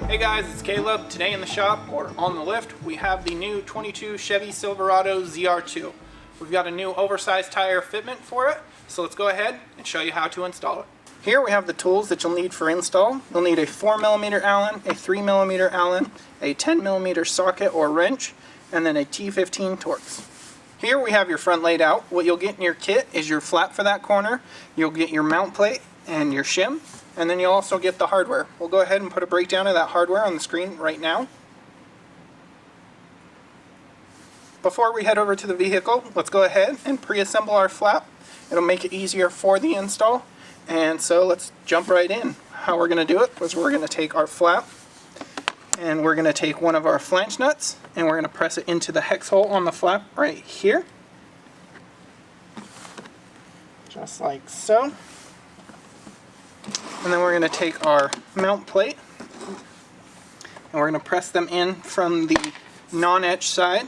Hey guys, it's Caleb. Today in the shop, or on the lift, we have the new 22 Chevy Silverado ZR2. We've got a new oversized tire fitment for it, so let's go ahead and show you how to install it. Here we have the tools that you'll need for install. You'll need a 4mm Allen, a 3mm Allen, a 10mm socket or wrench, and then a T15 Torx. Here we have your front laid out. What you'll get in your kit is your flap for that corner, you'll get your mount plate and your shim, and then you'll also get the hardware. We'll go ahead and put a breakdown of that hardware on the screen right now. Before we head over to the vehicle, let's go ahead and pre-assemble our flap. It'll make it easier for the install. And so let's jump right in. How we're going to do it is we're going to take our flap and we're going to take one of our flange nuts and we're going to press it into the hex hole on the flap right here. Just like so. And then we're going to take our mount plate and we're going to press them in from the non-etch side.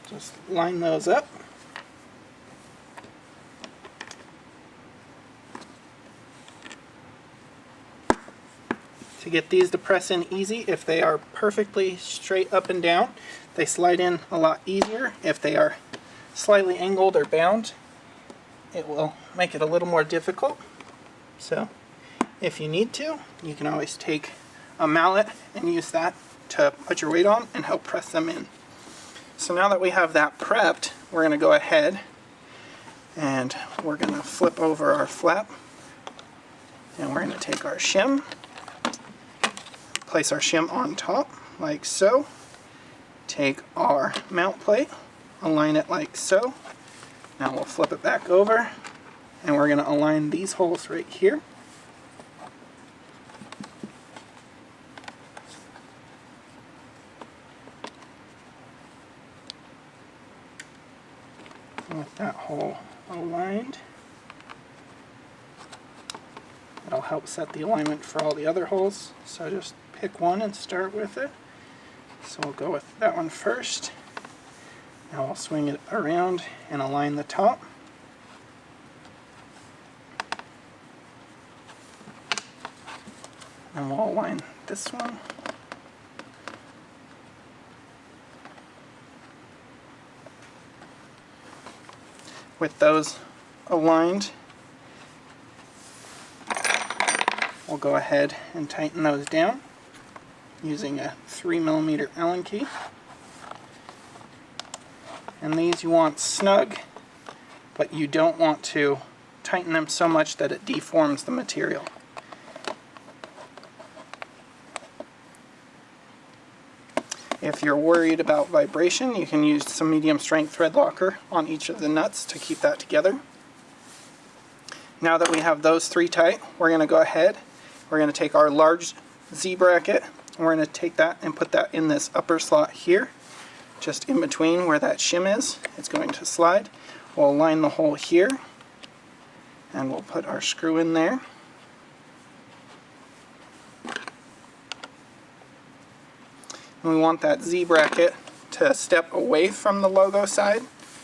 Just line those up. To get these to press in easy, if they are perfectly straight up and down, they slide in a lot easier. If they are slightly angled or bound, it will make it a little more difficult. So if you need to, you can always take a mallet and use that to put your weight on and help press them in. So now that we have that prepped, we're going to go ahead and we're going to flip over our flap and we're going to take our shim, place our shim on top like so, take our mount plate, align it like so. Now we'll flip it back over and we're going to align these holes right here. With that hole aligned, it'll help set the alignment for all the other holes. So just pick one and start with it. So we'll go with that one first. Now I'll swing it around and align the top. And we'll align this one. With those aligned, we'll go ahead and tighten those down using a 3mm Allen key. And these you want snug, but you don't want to tighten them so much that it deforms the material. If you're worried about vibration, you can use some medium strength thread locker on each of the nuts to keep that together. Now that we have those three tight, we're going to go ahead, we're going to take our large Z bracket, and we're going to take that and put that in this upper slot here, just in between where that shim is. It's going to slide. We'll align the hole here, and we'll put our screw in there. And we want that Z bracket to step away from the logo side,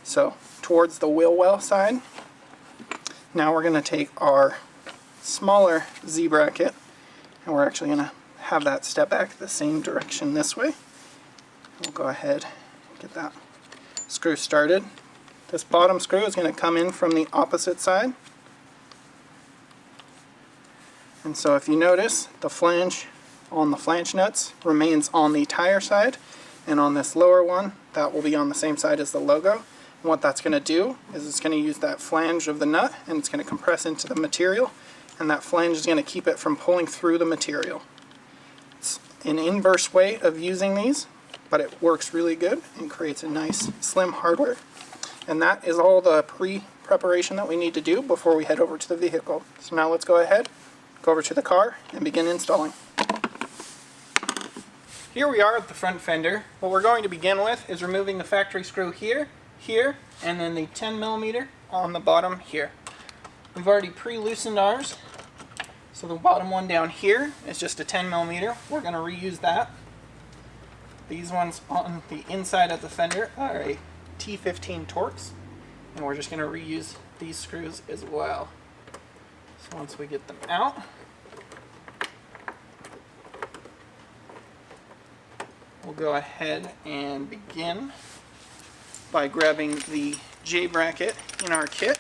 so towards the wheel well side. Now we're going to take our smaller Z bracket and we're actually going to have that step back the same direction this way. We'll go ahead and get that screw started. This bottom screw is going to come in from the opposite side. And so if you notice, the flange on the flange nuts remains on the tire side, and on this lower one that will be on the same side as the logo. And what that's going to do is it's going to use that flange of the nut and it's going to compress into the material, and that flange is going to keep it from pulling through the material. It's an inverse way of using these, but it works really good and creates a nice slim hardware. And that is all the pre-preparation that we need to do before we head over to the vehicle. So now let's go ahead, go over to the car and begin installing. Here we are at the front fender. What we're going to begin with is removing the factory screw here, here, and then the 10mm on the bottom here. We've already pre-loosened ours, so the bottom one down here is just a 10mm. We're going to reuse that. These ones on the inside of the fender are a T15 Torx, and we're just going to reuse these screws as well. Once we get them out, we'll go ahead and begin by grabbing the J bracket in our kit.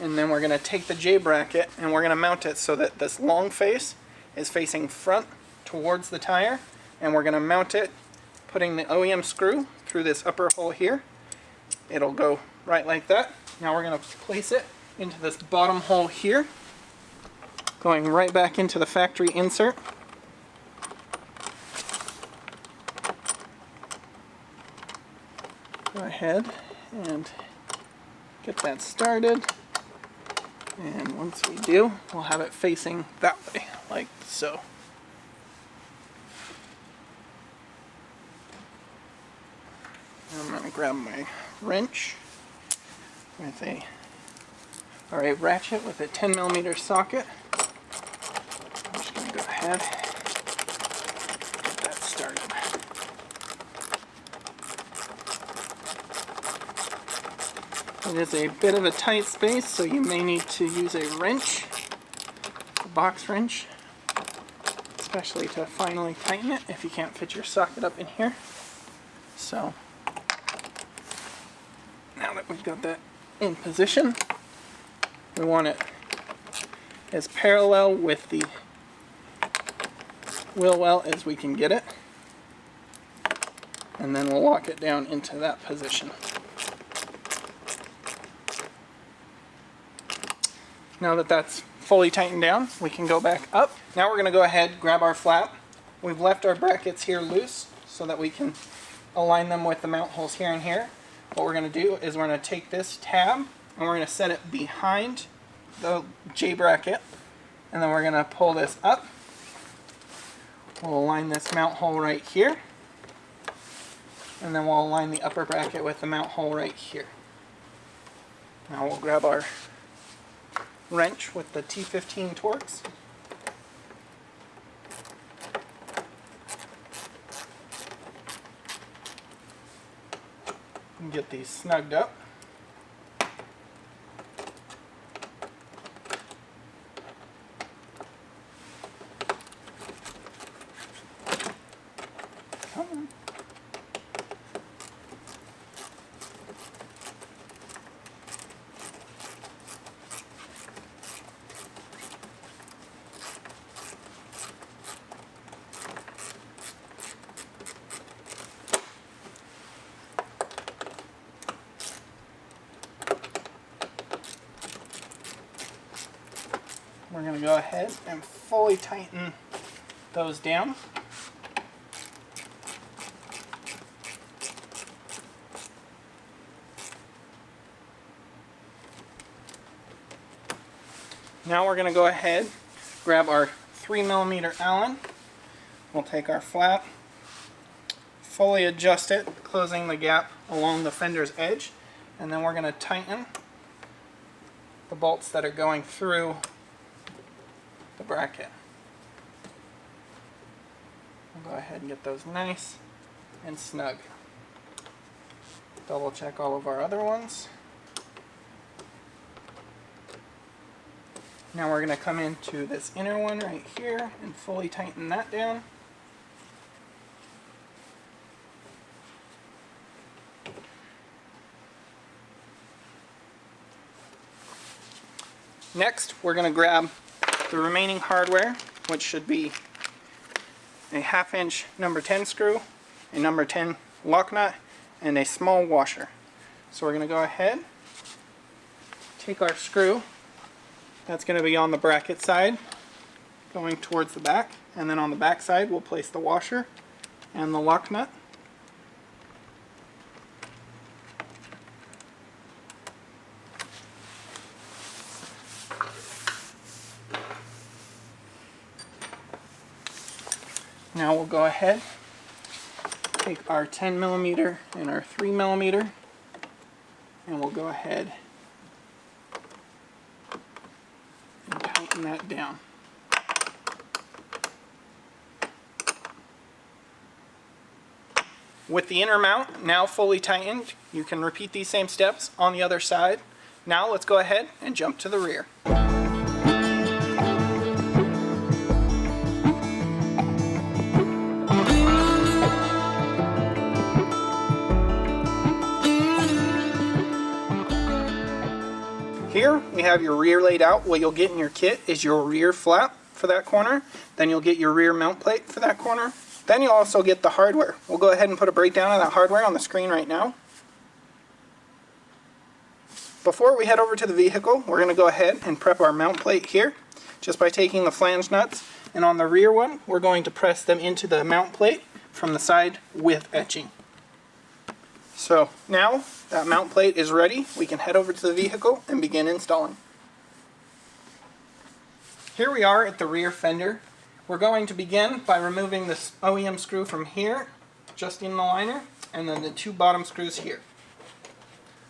And then we're going to take the J bracket and we're going to mount it so that this long face is facing front towards the tire. And we're going to mount it putting the OEM screw through this upper hole here. It'll go right like that. Now we're going to place it into this bottom hole here, going right back into the factory insert. Go ahead and get that started. And once we do, we'll have it facing that way, like so. I'm going to grab my wrench with a ratchet with a 10mm socket. I'm just going to go ahead and get that started. It is a bit of a tight space, so you may need to use a wrench, a box wrench, especially to finally tighten it if you can't fit your socket up in here. So, now that we've got that in position, we want it as parallel with the wheel well as we can get it, and then we'll lock it down into that position. Now that that's fully tightened down, we can go back up. Now we're going to go ahead, grab our flap. We've left our brackets here loose so that we can align them with the mount holes here and here. What we're going to do is we're going to take this tab and we're going to set it behind the J bracket, and then we're going to pull this up. We'll align this mount hole right here, and then we'll align the upper bracket with the mount hole right here. Now we'll grab our wrench with the T15 Torx. And get these snugged up. Come on. We're going to go ahead and fully tighten those down. Now we're going to go ahead, grab our 3mm Allen. We'll take our flap, fully adjust it, closing the gap along the fender's edge, and then we're going to tighten the bolts that are going through the bracket. We'll go ahead and get those nice and snug. Double check all of our other ones. Now we're going to come into this inner one right here and fully tighten that down. Next, we're going to grab the remaining hardware, which should be a 1/2" number 10 screw, a number 10 lock nut, and a small washer. So we're going to go ahead, take our screw, that's going to be on the bracket side, going towards the back, and then on the back side we'll place the washer and the lock nut. Now we'll go ahead, take our 10mm and our 3mm, and we'll go ahead and tighten that down. With the inner mount now fully tightened, you can repeat these same steps on the other side. Now let's go ahead and jump to the rear. Here we have your rear laid out. What you'll get in your kit is your rear flap for that corner. Then you'll get your rear mount plate for that corner. Then you'll also get the hardware. We'll go ahead and put a breakdown of that hardware on the screen right now. Before we head over to the vehicle, we're going to go ahead and prep our mount plate here just by taking the flange nuts. And on the rear one, we're going to press them into the mount plate from the side with etching. So now that mount plate is ready, we can head over to the vehicle and begin installing. Here we are at the rear fender. We're going to begin by removing this OEM screw from here, just in the liner, and then the two bottom screws here.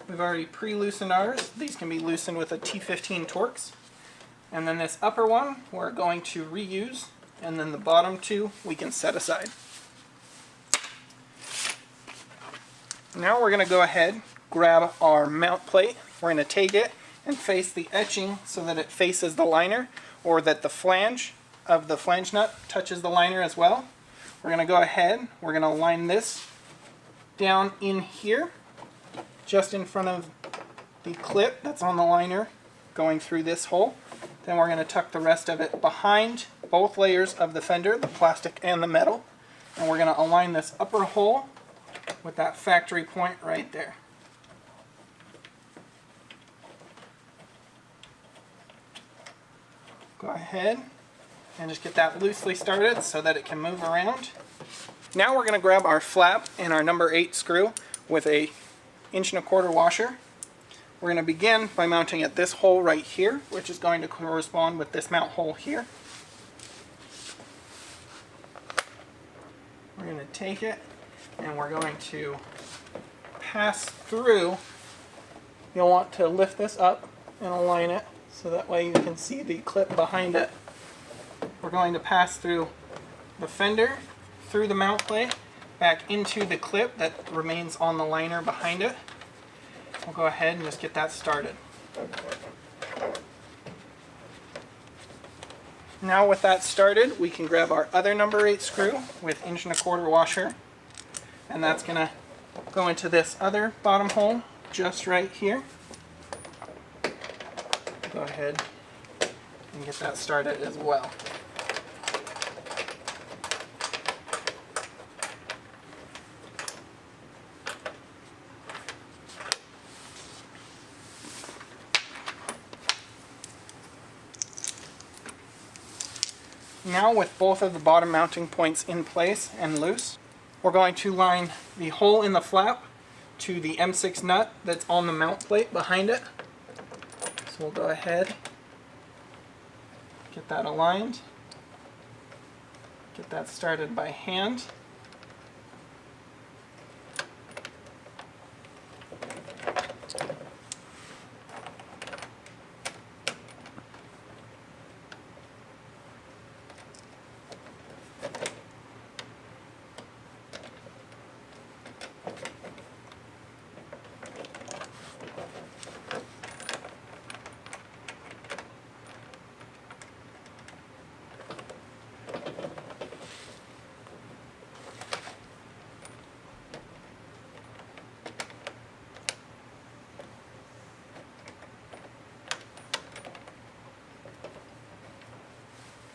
We've already pre-loosened ours. These can be loosened with a T15 Torx. And then this upper one we're going to reuse, and then the bottom two we can set aside. Now we're going to go ahead, grab our mount plate. We're going to take it and face the etching so that it faces the liner, or that the flange of the flange nut touches the liner as well. We're going to go ahead, we're going to line this down in here, just in front of the clip that's on the liner going through this hole. Then we're going to tuck the rest of it behind both layers of the fender, the plastic and the metal. And we're going to align this upper hole with that factory point right there. Go ahead and just get that loosely started so that it can move around. Now we're going to grab our flap and our number 8 screw with a 1.25" washer. We're going to begin by mounting at this hole right here, which is going to correspond with this mount hole here. We're going to take it and we're going to pass through. You'll want to lift this up and align it so that way you can see the clip behind it. We're going to pass through the fender, through the mount plate, back into the clip that remains on the liner behind it. We'll go ahead and just get that started. Now with that started, we can grab our other number 8 screw with 1.25" washer, and that's going to go into this other bottom hole just right here. Go ahead and get that started as well. Now with both of the bottom mounting points in place and loose, we're going to line the hole in the flap to the M6 nut that's on the mount plate behind it. So we'll go ahead, get that aligned, get that started by hand.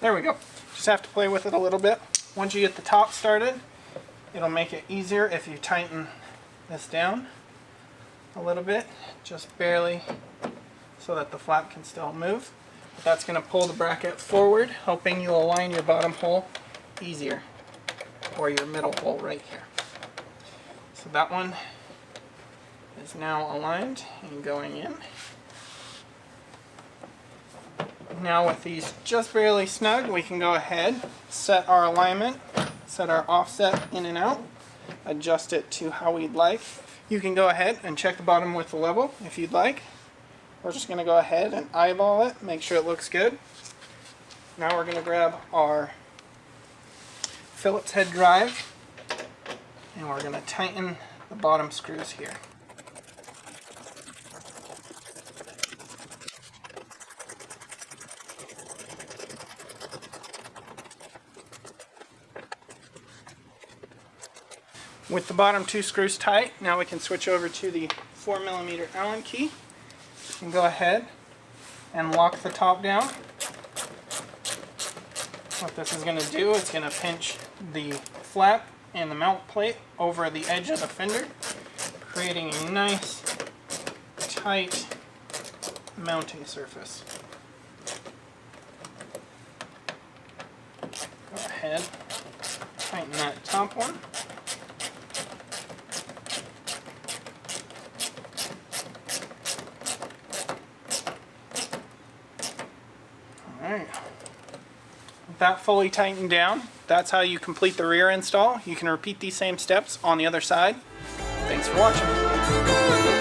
There we go. Just have to play with it a little bit. Once you get the top started, it'll make it easier if you tighten this down a little bit, just barely, so that the flap can still move. But that's going to pull the bracket forward, helping you align your bottom hole easier, or your middle hole right here. So that one is now aligned and going in. Now with these just barely snug, we can go ahead, set our alignment, set our offset in and out, adjust it to how we'd like. You can go ahead and check the bottom with the level if you'd like. We're just going to go ahead and eyeball it, make sure it looks good. Now we're going to grab our Phillips head drive and we're going to tighten the bottom screws here. With the bottom 2 screws tight, now we can switch over to the 4mm Allen key and go ahead and lock the top down. What this is going to do, it's going to pinch the flap and the mount plate over the edge of the fender, creating a nice, tight mounting surface. Go ahead, tighten that top one. Alright. With that fully tightened down, that's how you complete the rear install. You can repeat these same steps on the other side. Thanks for watching.